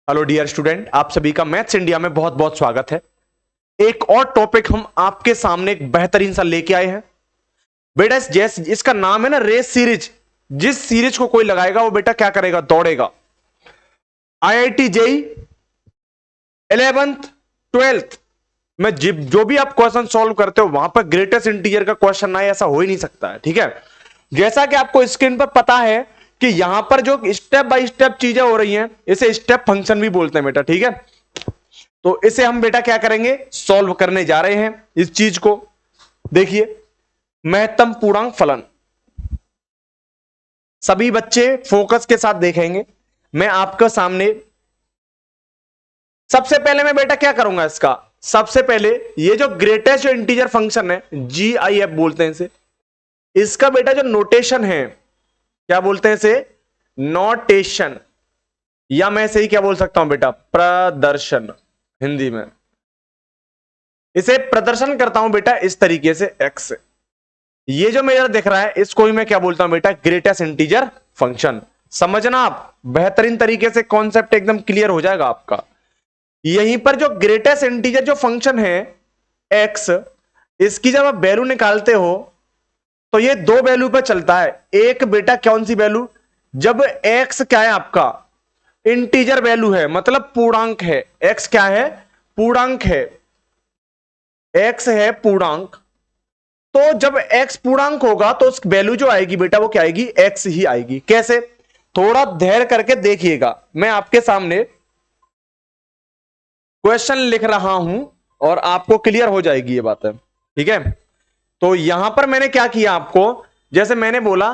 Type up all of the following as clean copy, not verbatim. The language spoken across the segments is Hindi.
हेलो डियर स्टूडेंट, आप सभी का मैथ्स इंडिया में बहुत बहुत स्वागत है। एक और टॉपिक हम आपके सामने एक बेहतरीन सा लेके आए हैं बेटा। इसका नाम है ना रेस सीरीज। जिस सीरीज को कोई लगाएगा वो बेटा क्या करेगा, दौड़ेगा। आईआईटी जेई 11th 12th में जो भी आप क्वेश्चन सॉल्व करते हो वहां पर ग्रेटेस्ट इंटीजर का क्वेश्चन ना, ऐसा हो ही नहीं सकता है। ठीक है, जैसा कि आपको स्क्रीन पर पता है कि यहां पर जो स्टेप बाय स्टेप चीजें हो रही हैं इसे स्टेप फंक्शन भी बोलते हैं बेटा। ठीक है, तो इसे हम बेटा क्या करेंगे, सॉल्व करने जा रहे हैं इस चीज को। देखिए, महत्तम पूर्णांक फलन, सभी बच्चे फोकस के साथ देखेंगे। मैं आपके सामने सबसे पहले मैं बेटा क्या करूंगा, इसका सबसे पहले ये जो ग्रेटेस्ट जो इंटीजर फंक्शन है GIF बोलते हैं इसे, इसका बेटा जो नोटेशन है क्या बोलते हैं इसे, नोटेशन, या मैं इसे ही क्या बोल सकता हूं बेटा, प्रदर्शन। हिंदी में इसे प्रदर्शन करता हूं बेटा इस तरीके से x। ये जो मेरा दिख रहा है इसको ही मैं क्या बोलता हूं बेटा, ग्रेटेस्ट इंटीजर फंक्शन। समझना आप, बेहतरीन तरीके से कॉन्सेप्ट एकदम क्लियर हो जाएगा आपका। यहीं पर जो ग्रेटेस्ट इंटीजर जो फंक्शन है x, इसकी जब आप वैल्यू निकालते हो तो ये दो वैल्यू पे चलता है। एक बेटा कौन सी वैल्यू, जब x क्या है आपका, इंटीजर वैल्यू है, मतलब पूर्णांक है। x क्या है, पूर्णांक है, x है पूर्णांक। तो जब x पूर्णांक होगा तो उस वैल्यू जो आएगी बेटा वो क्या आएगी, x ही आएगी। कैसे, थोड़ा धैर्य करके देखिएगा। मैं आपके सामने क्वेश्चन लिख रहा हूं और आपको क्लियर हो जाएगी ये बात है। ठीक है, तो यहां पर मैंने क्या किया आपको, जैसे मैंने बोला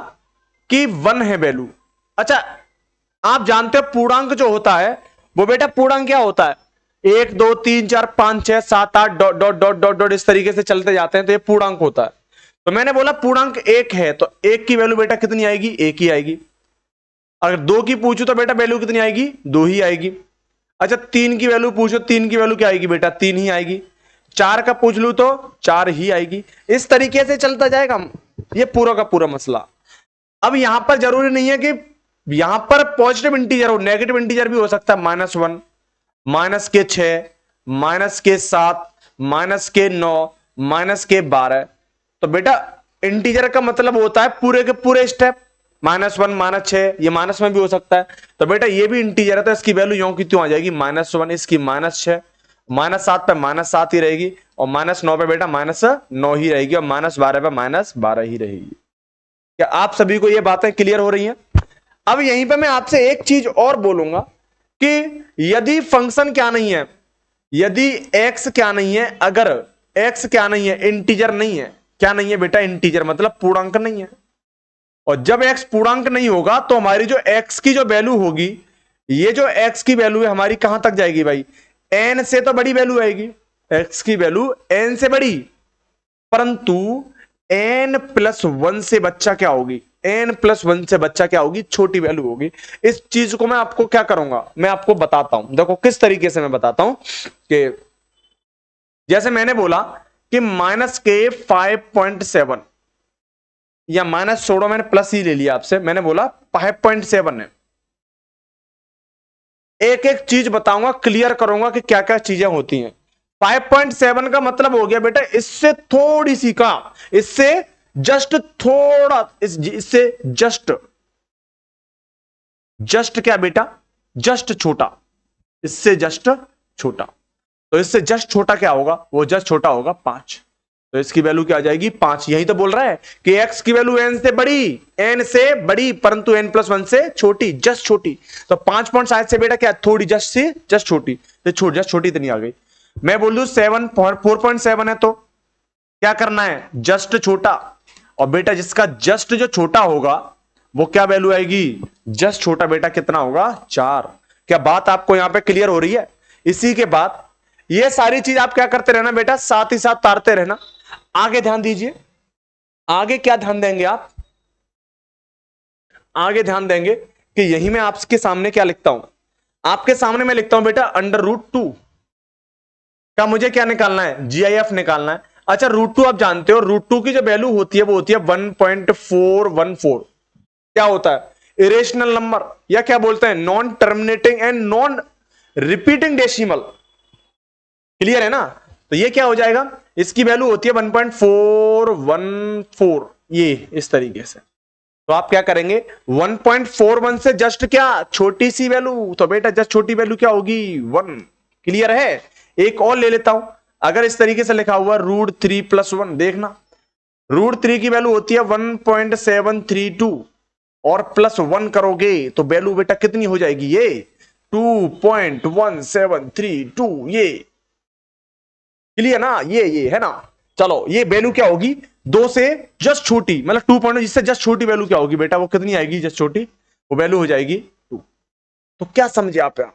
कि 1 है वैल्यू। अच्छा, आप जानते हो पूर्णांक जो होता है वो बेटा, पूर्णांक क्या होता है, 1 2 3 4 5 6 7 8 dot dot dot dot dot इस तरीके से चलते जाते हैं, तो ये पूर्णांक होता है। तो मैंने बोला पूर्णांक 1 है तो 1 की वैल्यू बेटा कितनी आएगी, 1 ही आएगी। अगर 2 की पूछू तो बेटा वैल्यू कितनी आएगी, 2 ही आएगी। अच्छा, 3 की वैल्यू पूछो, 3 की वैल्यू क्या आएगी बेटा, 3 ही आएगी। 4 का पूछ लू तो 4 ही आएगी। इस तरीके से चलता जाएगा ये पूरा का पूरा मसला। अब यहां पर जरूरी नहीं है कि यहां पर पॉजिटिव इंटीजर हो, नेगेटिव इंटीजर भी हो सकता है। -1, -6, -7, -9, -12। तो बेटा इंटीजर का मतलब होता है पूरे के पूरे स्टेप। -1, -6, ये माइनस में भी हो सकता है। तो बेटा ये भी इंटीजर है तो इसकी वैल्यू यूं की त्यों आ जाएगी, -1, इसकी -6, -7 पे -7 ही रहेगी, और -9 पे बेटा -9 ही रहेगी, और -12 पे -12 ही रहेगी। क्या आप सभी को ये बातें क्लियर हो रही हैं? अब यहीं पे मैं आपसे एक चीज और बोलूंगा कि यदि फंक्शन क्या नहीं है, यदि x क्या नहीं है, अगर x क्या नहीं है, इंटीजर नहीं है, क्या नहीं है बेटा, इंटीजर मतलब पूर्णांक नहीं है। और जब x पूर्णांक नहीं होगा तो हमारी जो x की जो वैल्यू होगी, ये जो x की वैल्यू है हमारी कहां तक जाएगी भाई, n से तो बड़ी वैल्यू आएगी। x की वैल्यू n से बड़ी, परंतु n+1 से बच्चा क्या होगी, n+1 से बच्चा क्या होगी, छोटी वैल्यू होगी। इस चीज को मैं आपको क्या करूंगा, मैं आपको बताता हूं। देखो किस तरीके से मैं बताता हूं कि जैसे मैंने बोला कि -5.7, या माइनस छोड़ो, मैंने प्लस ही ले लिया आपसे, मैंने बोला 5.7 है। एक एक चीज बताऊंगा, क्लियर करूंगा कि क्या क्या चीजें होती हैं। 5.7 का मतलब हो गया बेटा इससे थोड़ी सी का, इससे जस्ट थोड़ा, इससे जस्ट क्या बेटा, जस्ट छोटा, इससे जस्ट छोटा। तो इससे जस्ट छोटा क्या होगा, वो जस्ट छोटा होगा 5। तो इसकी वैल्यू क्या आ जाएगी, 5। यही तो बोल रहा है कि x की वैल्यू n से बड़ी, n से बड़ी, परंतु n+1 से छोटी, जस्ट छोटी। तो 5.7 से बेटा क्या, थोड़ी, जस्ट से जस्ट छोटी, तो जस्ट छोटी इतनी आ गई। मैं बोल दूं 4.7 है तो क्या करना है, जस्ट छोटा। और बेटा जिसका जस्ट जो छोटा होगा वो क्या वैल्यू आएगी, जस्ट छोटा बेटा कितना होगा, 4। क्या बात आपको यहां पे क्लियर हो रही है? इसी के बाद ये सारी चीज आप क्या करते रहना बेटा, साथ ही साथ तारते रहना। आगे ध्यान दीजिए, आगे क्या ध्यान देंगे आप, आगे ध्यान देंगे कि यही मैं आपके सामने क्या लिखता हूं, आपके सामने मैं लिखता हूं बेटा √2 का मुझे क्या निकालना है, GIF निकालना है। अच्छा, √2 आप जानते हो, √2 की जो वैल्यू होती है वो होती है 1.414। क्या होता है, इरेशनल नंबर, या क्या बोलते हैं, non terminating and non repeating decimal, clear है ना। तो ये क्या हो जाएगा, इसकी वैल्यू होती है 1.414, ये इस तरीके से। तो आप क्या करेंगे, 1.41 से जस्ट क्या छोटी सी वैल्यू, तो बेटा जस्ट छोटी वैल्यू क्या होगी 1, क्लियर है। एक और ले लेता हूं, अगर इस तरीके से लिखा हुआ √3 + 1, देखना √3 की वैल्यू होती है 1.732 और +1 करोगे तो वैल्यू बेटा कितनी हो जाएगी, ये 2.1732, ये क्लियर ना, ये है ना। चलो ये वैल्यू क्या होगी, 2 से जस्ट छोटी, मतलब 2 पॉइंट जिससे जस्ट छोटी वैल्यू क्या होगी बेटा, वो कितनी आएगी जस्ट छोटी, वो वैल्यू हो जाएगी 2। तो क्या समझे आप, यहां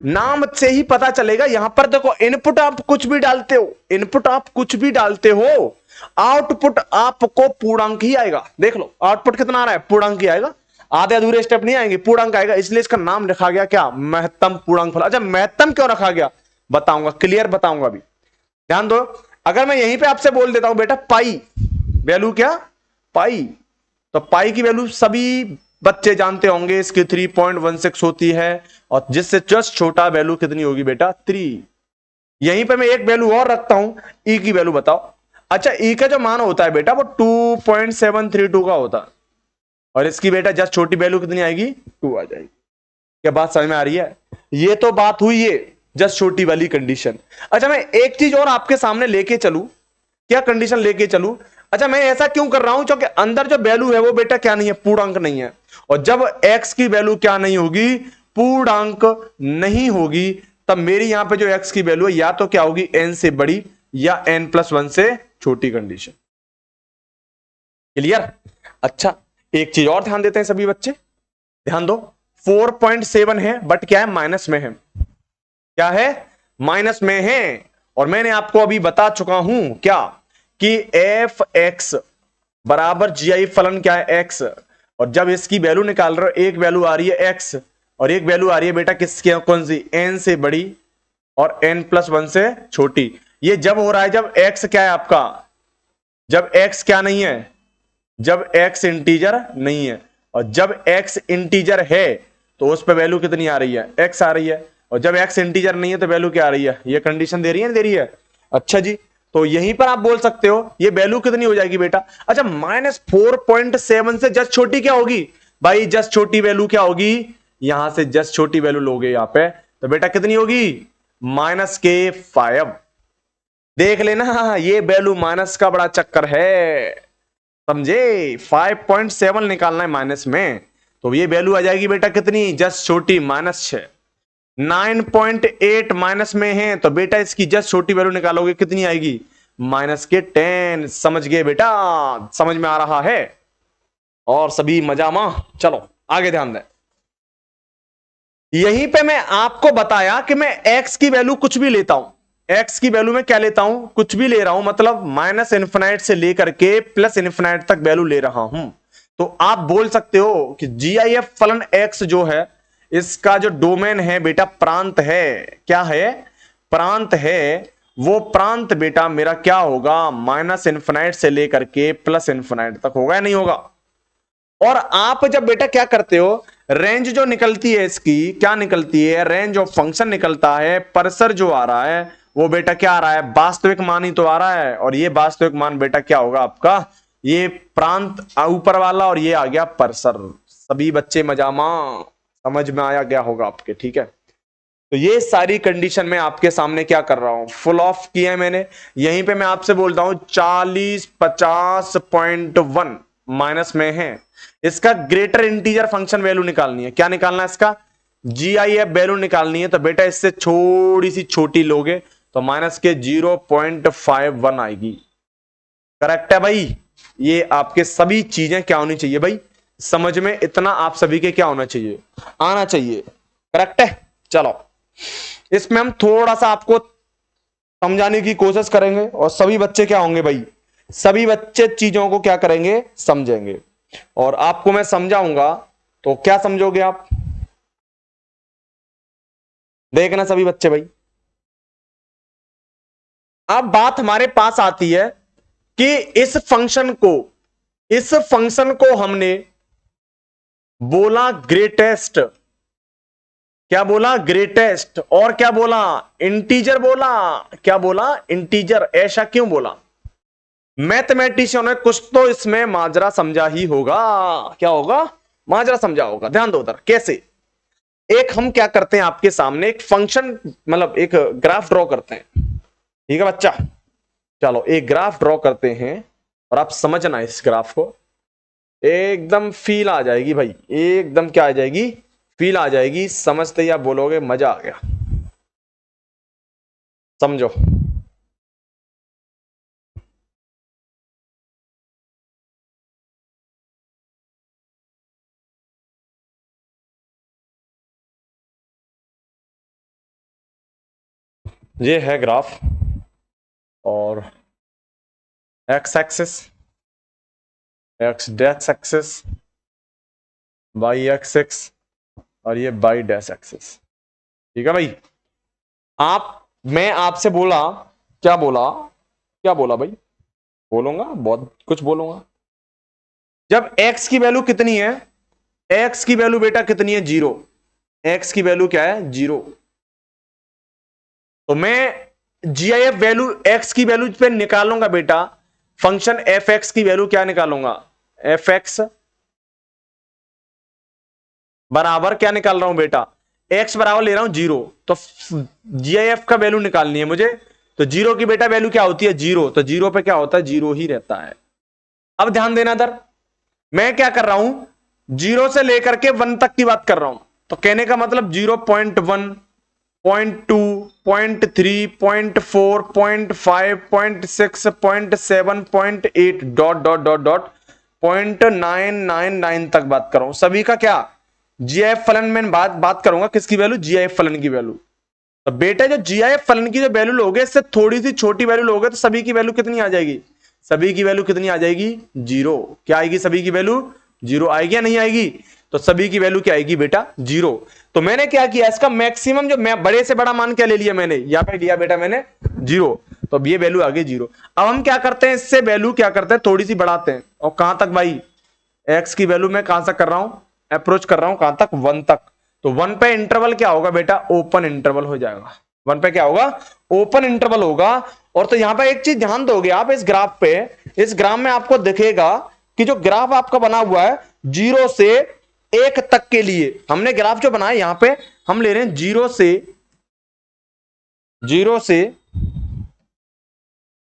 नाम से ही पता चलेगा। यहां पर देखो इनपुट आप कुछ भी डालते हो, इनपुट आप कुछ भी डालते हो, आउटपुट आपको पूर्णांक ही आएगा। देख लो आउटपुट कितना आ रहा है, पूर्णांक ही आएगा, आधे अधूरे स्टेप नहीं आएंगे, पूर्णांक आएगा। इसलिए इसका नाम रखा गया क्या, महत्तम पूर्णांक फल। अच्छा महत्तम क्यों रखा गया बताऊंगा, क्लियर बताऊंगा अभी, ध्यान दो। अगर मैं यहीं पे आपसे बोल देता हूं बेटा पाई, वैल्यू क्या पाई, तो पाई की वैल्यू सभी बच्चे जानते होंगे, इसकी 3.16 होती है, और जिससे जस्ट छोटा वैल्यू कितनी होगी बेटा 3। यहीं पे मैं एक वैल्यू और रखता हूं, ई की वैल्यू बताओ। अच्छा ई का जो मान होता है बेटा वो 2.732 का होता है, और इसकी बेटा जस्ट छोटी वैल्यू कितनी आएगी 2 आ जाएगी। क्या बात समझ में आ रही है, ये तो बात हुई है जस्ट छोटी वाली कंडीशन। अच्छा मैं एक चीज और आपके सामने लेके चलूं, क्या कंडीशन लेके चलूं। अच्छा मैं ऐसा क्यों कर रहा हूं, क्योंकि अंदर जो वैल्यू है वो बेटा क्या नहीं है, पूर्णांक नहीं है, और जब x की वैल्यू क्या नहीं होगी, पूर्णांक नहीं होगी, तब मेरी यहां पे जो x की वैल्यू है या तो क्या होगी n से बड़ी या n+1 से छोटी कंडीशन, क्लियर। अच्छा एक चीज और ध्यान देते हैं सभी बच्चे, ध्यान दो, 4.7 है बट क्या है माइनस में है, क्या है माइनस में है। और मैंने आपको अभी बता चुका हूं क्या कि f(x) बराबर GI फलन क्या है x, और जब इसकी वैल्यू निकाल रहे हो एक वैल्यू आ रही है x और एक वैल्यू आ रही है बेटा किसकी, कौन सी, n से बड़ी और n+1 से छोटी। ये जब हो रहा है जब x क्या है आपका, जब x क्या नहीं है, जब x इंटीजर नहीं है, और जब x इंटीजर है तो उस पर वैल्यू कितनी आ रही है x आ रही है, और जब x इंटीजर नहीं है तो वैल्यू क्या आ रही है, ये कंडीशन दे रही है ना, दे रही है। अच्छा जी तो यहीं पर आप बोल सकते हो ये वैल्यू कितनी हो जाएगी बेटा, अच्छा -4.7 से जस्ट छोटी क्या होगी भाई, जस्ट छोटी वैल्यू क्या होगी, यहां से जस्ट छोटी वैल्यू लोगे यहां पे तो बेटा कितनी होगी -k5। देख लेना ये वैल्यू माइनस का बड़ा चक्कर है, समझे, 5.7 निकालना है माइनस में, तो ये वैल्यू आ जाएगी बेटा कितनी जस्ट छोटी -6। 9.8 माइनस में है तो बेटा इसकी जस्ट छोटी वैल्यू निकालोगे कितनी आएगी -10। समझ गए बेटा, समझ में आ रहा है, और सभी मजामा। चलो आगे ध्यान दें, यहीं पे मैं आपको बताया कि मैं x की वैल्यू कुछ भी लेता हूं, x की वैल्यू में क्या लेता हूं, कुछ भी ले रहा हूं, मतलब -∞ से लेकर के +∞ तक वैल्यू ले रहा हूं। तो आप बोल सकते हो कि GIF फलन x जो है इसका जो डोमेन है बेटा प्रांत है, क्या है प्रांत है, वो प्रांत बेटा मेरा क्या होगा -∞ से लेकर के +∞ तक होगा या नहीं होगा। और आप जब बेटा क्या करते हो, रेंज जो निकलती है इसकी क्या निकलती है, रेंज ऑफ फंक्शन निकलता है, परसर जो आ रहा है वो बेटा क्या आ रहा है, वास्तविक मान ही तो आ रहा है, और ये वास्तविक मान बेटा क्या होगा आपका, ये प्रांत ऊपर वाला, और ये आ गया परसर। सभी बच्चे मजामा, समझ में आया गया होगा आपके, ठीक है। तो ये सारी कंडीशन में आपके सामने क्या कर रहा हूं, फुल ऑफ किया है मैंने। यहीं पे मैं आपसे बोलता हूं 40 50.1 माइनस में है, इसका ग्रेटर इंटीजर फंक्शन वैल्यू निकालनी है, क्या निकालना है इसका GIF वैल्यू निकालनी है, तो बेटा इससे थोड़ी सी छोटी लोगे तो माइनस के 0.51 आएगी, करेक्ट है भाई। ये आपके सभी चीजें क्या होनी चाहिए भाई, समझ में इतना आप सभी के क्या होना चाहिए, आना चाहिए, करेक्ट है। चलो इसमें हम थोड़ा सा आपको समझाने की कोशिश करेंगे, और सभी बच्चे क्या होंगे भाई, सभी बच्चे चीजों को क्या करेंगे समझेंगे, और आपको मैं समझाऊंगा तो क्या समझोगे आप, देखना सभी बच्चे भाई। अब बात हमारे पास आती है कि इस फंक्शन को हमने बोला ग्रेटेस्ट क्या बोला? ग्रेटेस्ट। और क्या बोला? इंटीजर बोला। क्या बोला? इंटीजर। ऐसा क्यों बोला? मैथमेटिशियन ने कुछ तो इसमें माजरा समझा ही होगा। क्या होगा? माजरा समझा होगा। ध्यान दो उधर। कैसे? एक हम क्या करते हैं, आपके सामने एक फंक्शन, मतलब एक ग्राफ ड्रॉ करते हैं। ठीक है बच्चा, चलो एक ग्राफ ड्रॉ करते हैं और आप समझना इस ग्राफ को, एकदम फील आ जाएगी भाई, एकदम क्या आ जाएगी? फील आ जाएगी। समझते ही आप बोलोगे मजा आ गया। समझो। ये है ग्राफ, और X axis, X dash axis, Y axis, और ये वाई डैश एक्सिस। ठीक है भाई। मैं आपसे बोला, क्या बोला? क्या बोला भाई? बोलूंगा, बहुत कुछ बोलूंगा। जब x की वैल्यू कितनी है? x की वैल्यू बेटा कितनी है? 0। x की वैल्यू क्या है? 0। तो मैं जीआईएफ वैल्यू x की वैल्यू पे निकालूंगा बेटा। फंक्शन एफ एक्स की वैल्यू क्या निकालूंगा? एफ एक्स बराबर क्या निकाल रहा हूं बेटा? x बराबर ले रहा हूं 0। तो जीआईएफ का वैल्यू निकालनी है मुझे। तो 0 की बेटा वैल्यू क्या होती है? 0। तो 0 पे क्या होता है? 0 ही रहता है। अब ध्यान देना इधर, मैं क्या कर रहा हूं? 0 से लेकर के 1 तक की बात कर रहा हूं। तो कहने का मतलब 0.1, 0.2, 0.3, 0.4, 0.5, 0.6, 0.7, 0.8 डॉट डॉट डॉट डॉट 0.999 तक बात कर रहा हूं। सभी का क्या? जीआईएफ फलन में बात करूंगा। किसकी वैल्यू? जीआईएफ फलन की वैल्यू। तो बेटा जो जीआईएफ फलन की जो वैल्यू लोगे, इससे थोड़ी सी छोटी वैल्यू लोगे तो सभी की वैल्यू कितनी आ जाएगी? सभी की वैल्यू कितनी आ जाएगी? 0। क्या आएगी? सभी की वैल्यू 0 आएगी या नहीं आएगी? तो सभी की वैल्यू क्या आएगी बेटा? 0। तो मैंने क्या किया, इसका मैक्सिमम जो मैं बड़े से बड़ा मान क्या ले लिया मैंने? यहां पे लिया बेटा मैंने 0। तो अब ये वैल्यू आ गई 0। अब हम क्या करते हैं, इससे वैल्यू क्या करते हैं, थोड़ी सी बढ़ाते हैं। और कहां तक भाई? एक्स की वैल्यू मैं कहां से कर रहा हूं? अप्रोच कर रहा हूं कहां तक? 1 तक। तो 1 पे इंटरवल क्या होगा बेटा? ओपन इंटरवल हो जाएगा। 1 पे क्या होगा? ओपन इंटरवल होगा। और तो यहां पे एक चीज ध्यान दोगे आप, इस ग्राफ पे, इस ग्राफ में आपको दिखेगा कि जो ग्राफ आपका बना हुआ है 0 से 1 तक के लिए, हमने ग्राफ जो बनाया यहां पे हम ले रहे हैं 0 से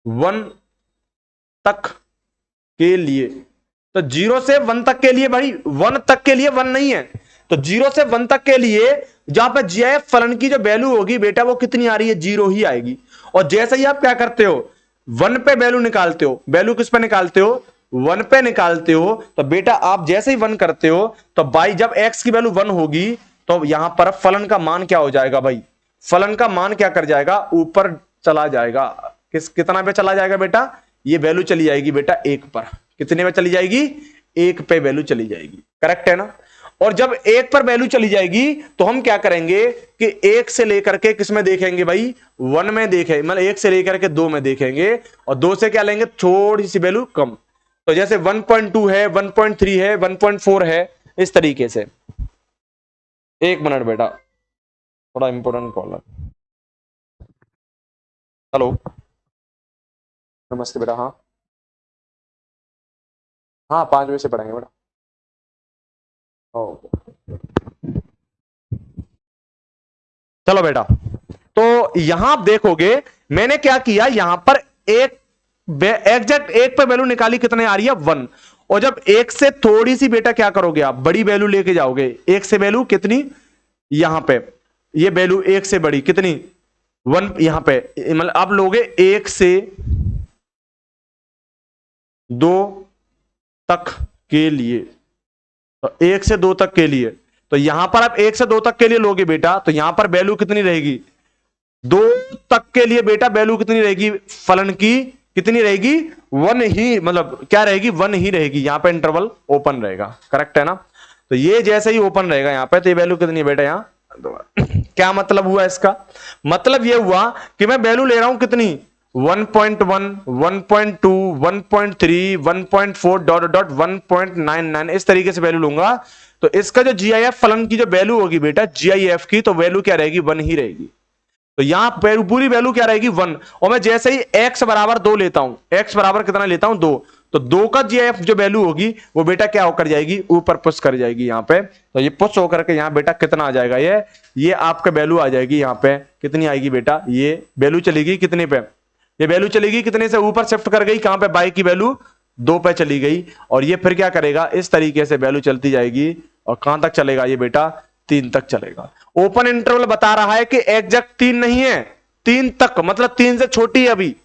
1 तक के लिए। तो 0 से 1 तक के लिए भाई, 1 तक के लिए 1 नहीं है। तो 0 से 1 तक के लिए जहां पर जीआईएफ फलन की जो वैल्यू होगी बेटा वो कितनी आ रही है? 0 ही आएगी। और जैसे ही आप क्या करते हो, 1 पे वैल्यू निकालते हो, वैल्यू किस पे निकालते हो? 1 पे निकालते हो। तो बेटा आप जैसे ही 1 करते हो तो बाई जब x की वैल्यू 1 होगी तो यहां पर फलन का मान क्या हो जाएगा भाई? फलन का मान क्या कर जाएगा? ऊपर चला जाएगा। कितना पे चला जाएगा बेटा? ये वैल्यू चली जाएगी बेटा 1 पर। कितने पे चली जाएगी? 1 पे वैल्यू चली जाएगी। करेक्ट है ना? और जब 1 पर वैल्यू चली जाएगी तो हम क्या करेंगे कि 1 से लेकर के किस में देखेंगे भाई? 1 में देखेंगे, मतलब 1 से लेकर के 2 में देखेंगे। और 2 से क्या लेंगे? थोड़ी सी वैल्यू कम। तो जैसे 1.2 है, 1.3 है, 1.4 है, इस तरीके से। 1 मिनट बेटा, थोड़ा इंपॉर्टेंट कॉल है। हेलो, नमस्ते बेटा। हाँ हाँ, 5 बजे से पढ़ेंगे बेटा। ओके, चलो बेटा। तो यहां आप देखोगे मैंने क्या किया, यहां पर एक एग्जैक्ट 1 पे वैल्यू निकाली, कितने आ रही है? 1। और जब 1 से थोड़ी सी बेटा क्या करोगे आप? बड़ी वैल्यू लेके जाओगे। 1 से वैल्यू कितनी? यहां पे ये वैल्यू 1 से बड़ी कितनी? 1। यहां पे मतलब आप लोगे 1 से 2 तक के लिए। तो 1 से 2 तक के लिए, तो यहां पर आप 1 से 2 तक के लिए लोगे बेटा, तो यहां पर वैल्यू कितनी रहेगी? 2 तक के लिए बेटा वैल्यू कितनी रहेगी? फलन की कितनी रहेगी? 1 ही, मतलब क्या रहेगी? 1 ही रहेगी। यहां पे इंटरवल ओपन रहेगा। करेक्ट है ना? तो ये जैसे ही ओपन रहेगा यहां पे, तो ये वैल्यू कितनी है बेटा? यहां क्या मतलब हुआ इसका? मतलब ये हुआ कि मैं वैल्यू ले रहा हूं कितनी? 1.1, 1.2, 1.3, 1.4 डॉट डॉट 1.99, इस तरीके से वैल्यू लूंगा। तो इसका जो जीआईएफ फलन की जो वैल्यू होगी बेटा जीआईएफ की, तो वैल्यू क्या रहेगी, 1 ही रहेगी। तो यहां पूरी वैल्यू क्या रहेगी, 1। और मैं जैसे ही x बराबर 2 लेता हूं, x बराबर कितना लेता हूं, 2, तो 2 का जीआईएफ जो वैल्यू होगी वो बेटा क्या होकर जाएगी, ऊपर पुश कर जाएगी यहां पे। तो ये पुश होकर के यहां बेटा कितना आ जाएगा, ये आपका वैल्यू आ जाएगी यहां पे, कितनी आएगी बेटा, ये वैल्यू चलेगी कितने पे, ये वैल्यू चलेगी कितने से ऊपर शिफ्ट कर गई, कहां पे, बाई की वैल्यू 2 पे चली गई। और ये फिर क्या करेगा, इस तरीके से वैल्यू चलती जाएगी और कहां तक चलेगा ये बेटा, 3 तक चलेगा। ओपन इंटरवल बता रहा है कि एग्जैक्ट 3 नहीं है, 3 तक, मतलब 3 से छोटी है अभी।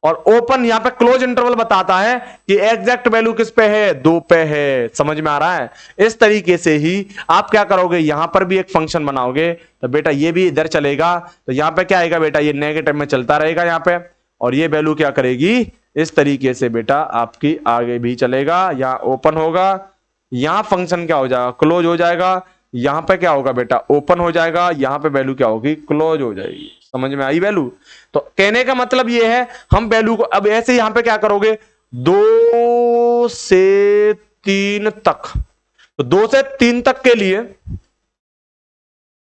और ओपन यहां पे क्लोज इंटरवल बताता है कि एग्जैक्ट वैल्यू किस पे है, 2 पे है। समझ में आ रहा है। इस तरीके से ही आप क्या करोगे, यहां पर भी एक फंक्शन बनाओगे, तो बेटा ये भी इधर चलेगा, तो यहां पे क्या आएगा बेटा, ये नेगेटिव में चलता रहेगा यहां पे, और ये वैल्यू क्या करेगी, इस तरीके से बेटा आपकी आगे भी चलेगा। यहां ओपन होगा, यहां फंक्शन क्या हो जाएगा, क्लोज हो जाएगा, यहां पे क्या होगा बेटा, ओपन हो जाएगा, यहां पे वैल्यू क्या होगी, क्लोज हो जाएगी। समझ में आई वैल्यू। तो कहने का मतलब ये है, हम वैल्यू को अब ऐसे यहां पे क्या करोगे, 2 से 3 तक, तो 2 से 3 तक के लिए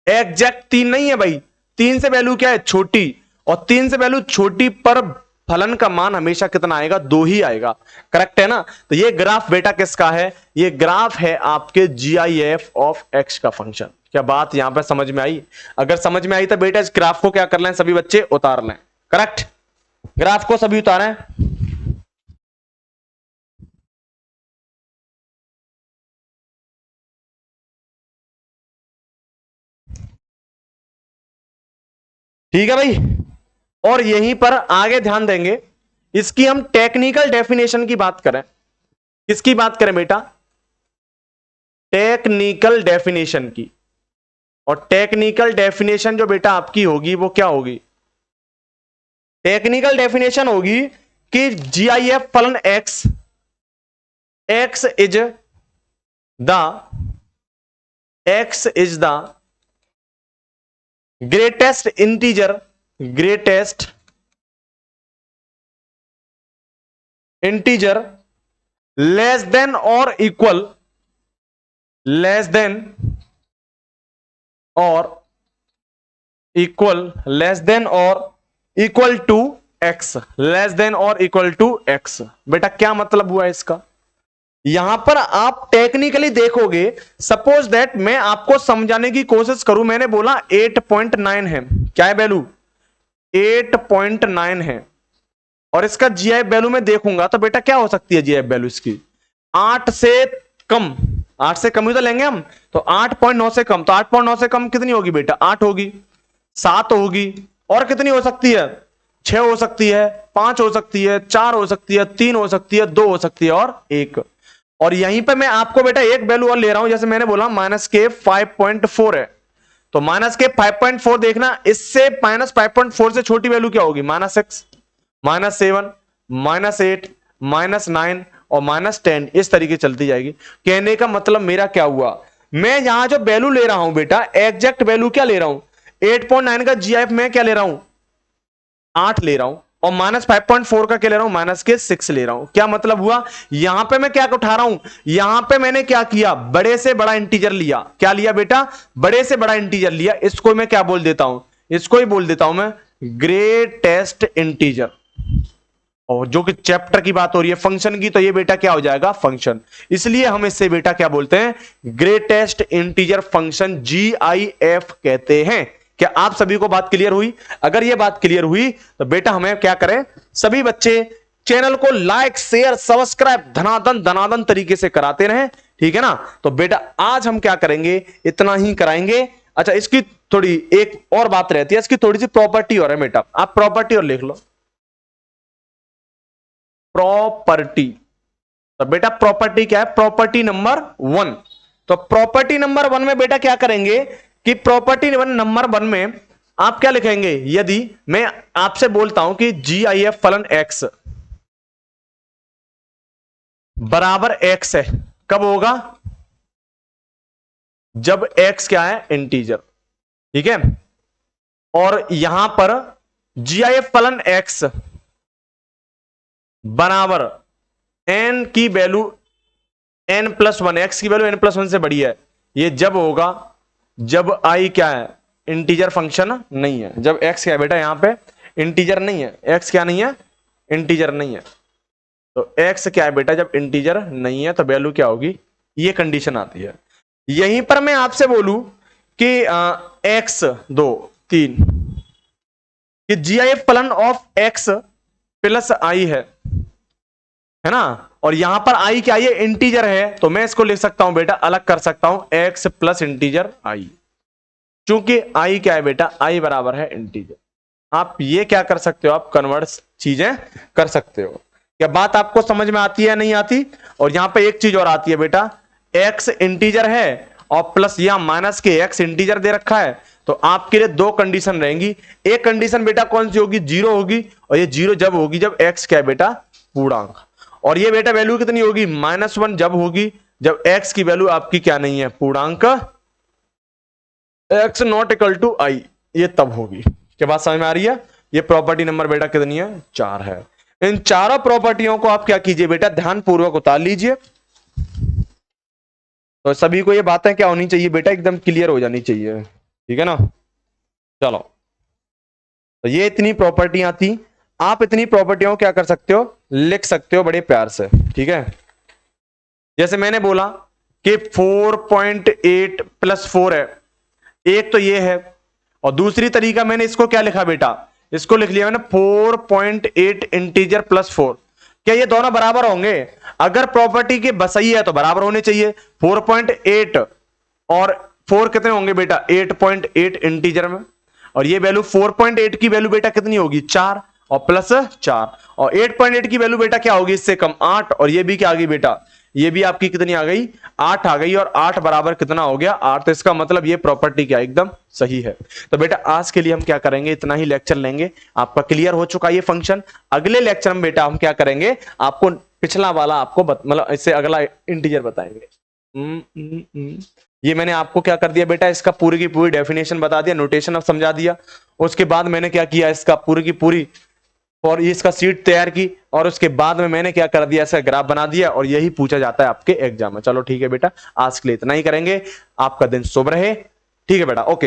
एग्जैक्ट 3 नहीं है भाई, 3 से वैल्यू क्या है, छोटी, और 3 से वैल्यू छोटी पर फलन का मान हमेशा कितना आएगा, 2 ही आएगा। करेक्ट है ना। तो ये ग्राफ बेटा किसका है, ये ग्राफ है आपके जीआईएफ ऑफ एक्स का फंक्शन। क्या बात यहां पे समझ में आई। अगर समझ में आई तो बेटा इस ग्राफ को क्या कर लें, सभी बच्चे उतार लें। करेक्ट, ग्राफ को सभी उतारें। ठीक है भाई। और यहीं पर आगे ध्यान देंगे, इसकी हम टेक्निकल डेफिनेशन की बात करें। किसकी बात करें बेटा, टेक्निकल डेफिनेशन की। और टेक्निकल डेफिनेशन जो बेटा आपकी होगी वो क्या होगी, टेक्निकल डेफिनेशन होगी कि जीआईएफ फलन X, X is the greatest integer, greatest integer less than और इक्वल, लेस देन और इक्वल, लेस देन और equal to X, less than और इक्वल टू एक्स। बेटा क्या मतलब हुआ इसका, यहां पर आप टेक्निकली देखोगे, सपोज दैट मैं आपको समझाने की कोशिश करूं, मैंने बोला 8.9 है, क्या है वैल्यू, 8.9 है, और इसका जीआईएफ वैल्यू में देखूंगा तो बेटा क्या हो सकती है जीआईएफ वैल्यू इसकी, 8 से कम, 8 से कम ही तो लेंगे हम, तो 8.9 से कम, तो 8.9 से कम कितनी होगी बेटा, 8 होगी, 7 होगी, और कितनी हो सकती है, 6 हो सकती है, 5 हो सकती है, 4 हो सकती है, 3 हो सकती है, 2 हो सकती है, और 1। और यहीं पे मैं आपको बेटा एक वैल्यू और ले रहा हूं, जैसे मैंने बोला -k 5.4 है, तो -k 5.4 देखना, इससे -5.4 से छोटी वैल्यू क्या होगी, -6, -7, -8, -9 और -10, इस तरीके चलती जाएगी। कहने का मतलब मेरा क्या हुआ, मैं यहां जो वैल्यू ले रहा हूं बेटा, एग्जैक्ट वैल्यू क्या ले रहा हूं, 8.9 का जीआईएफ मैं क्या ले रहा हूं, 8 ले रहा हूं, और -5.4 का क्या ले रहा हूं, -6 ले रहा हूं। क्या मतलब हुआ, यहां पे मैं क्या उठा रहा हूं, यहां पे मैंने क्या किया, बड़े से बड़ा इंटीजर लिया, क्या लिया बेटा, बड़े से बड़ा इंटीजर लिया, इसको मैं क्या बोल देता हूं, इसको ही बोल देता हूं मैं ग्रेटेस्ट इंटीजर। और जो कि चैप्टर की बात हो रही है फंक्शन की, तो ये बेटा क्या हो जाएगा, फंक्शन, इसलिए हम इससे बेटा क्या बोलते हैं, ग्रेटेस्ट इंटीजर फंक्शन, जीआईएफ कहते हैं। क्या आप सभी को बात क्लियर हुई। अगर ये बात क्लियर हुई तो बेटा हमें क्या करें, सभी बच्चे चैनल को लाइक शेयर सब्सक्राइब धनादन धनादन तरीके से कराते रहें, ठीक है ना। तो बेटा आज हम क्या करेंगे, इतना ही कराएंगे। अच्छा, इसकी थोड़ी एक और बात रहती है, इसकी थोड़ी सी प्रॉपर्टी और है बेटा, आप प्रॉपर्टी और लिख लो, प्रॉपर्टी। तो बेटा प्रॉपर्टी क्या है, प्रॉपर्टी नंबर 1। तो प्रॉपर्टी नंबर 1 में बेटा क्या करेंगे कि प्रॉपर्टी नंबर 1 में आप क्या लिखेंगे, यदि मैं आपसे बोलता हूं कि जीआईएफ फलन एक्स बराबर एक्स है, कब होगा, जब एक्स क्या है, इंटीजर, ठीक है। और यहां पर जीआईएफ फलन एक्स बराबर एन की वैल्यू n+1, x की वैल्यू n+1 से बड़ी है। ये जब होगा जब i क्या है, इंटीजर फंक्शन नहीं है। जब x क्या है बेटा, यहां पे इंटीजर नहीं है, x क्या नहीं है, इंटीजर नहीं है। तो x क्या है बेटा, जब इंटीजर नहीं है तो वैल्यू क्या होगी, ये कंडीशन आती है। यहीं पर मैं आपसे बोलूं कि x 2 3 कि GIF फलन ऑफ x प्लस i है ना, और यहां पर i क्या है, इंटीजर है, तो मैं इसको लिख सकता हूं बेटा, अलग कर सकता हूं x प्लस इंटीजर i। चूंकि i क्या है बेटा, i बराबर है इंटीजर। आप ये क्या कर सकते हो, आप कन्वर्ट चीजें कर सकते हो। क्या बात आपको समझ में आती है नहीं आती? और यहां पे एक चीज और आती है बेटा, x इंटीजर है और प्लस या माइनस के x इंटीजर दे रखा है, तो आपके लिए दो कंडीशन रहेंगी। एक कंडीशन बेटा कौन सी होगी, जीरो होगी, और ये जीरो जब होगी जब x क्या है बेटा, पूर्णांक। और ये बेटा वैल्यू कितनी होगी, -1 जब होगी जब x की वैल्यू आपकी क्या नहीं है, पूर्णांक, x not equal to i, ये तब होगी। क्या बात समझ में आ रही है? ये प्रॉपर्टी नंबर बेटा कितनी है, 4 है। इन चारों प्रॉपर्टियों को आप क्या कीजिए बेटा, ध्यान पूर्वक उतार लीजिए। तो सभी को ये बातें क्या होनी चाहिए बेटा, एकदम क्लियर हो जानी चाहिए, ठीक है ना। चलो, तो ये इतनी प्रॉपर्टियां थी। आप इतनी प्रॉपर्टियों को क्या कर सकते हो, लिख सकते हो बड़े प्यार से, ठीक है। जैसे मैंने बोला कि 4.8 + 4 है, एक तो ये है, और दूसरी तरीका मैंने इसको क्या लिखा बेटा, इसको लिख लिया मैंने 4.8 इंटीजर + 4। क्या ये दोनों बराबर होंगे? अगर प्रॉपर्टी के बसई है तो बराबर होने चाहिए। 4.8 और 4 कितने होंगे बेटा, 8.8 इंटीजर में, और ये वैल्यू 4.8 की वैल्यू बेटा कितनी होगी, 4 और प्लस 4, और 8.8 की वैल्यू बेटा क्या होगी, इससे कम 8, और ये भी क्या आ गई बेटा, ये भी आपकी कितनी आ गई, 8 आ गई, और 8 बराबर कितना हो गया, 8। तो इसका मतलब ये प्रॉपर्टी क्या एकदम सही है। तो बेटा आज के लिए हम क्या करेंगे, इतना ही लेक्चर लेंगे। आपका क्लियर हो चुका ये फंक्शन। अगले लेक्चर में बेटा हम क्या करेंगे, आपको पिछला वाला आपको मतलब इससे अगला इंटीजर बताएंगे। ये मैंने आपको क्या कर दिया बेटा, इसका पूरी की पूरी डेफिनेशन बता दिया, नोटेशन अब समझा दिया। उसके बाद मैंने क्या किया, इसका पूरी की पूरी और इसका सीट तैयार की, और उसके बाद में मैंने क्या कर दिया, इसका ग्राफ बना दिया, और यही पूछा जाता है आपके एग्जाम में। चलो ठीक है बेटा, आज के लिए इतना ही करेंगे। आपका दिन शुभ रहे, ठीक है बेटा, ओके।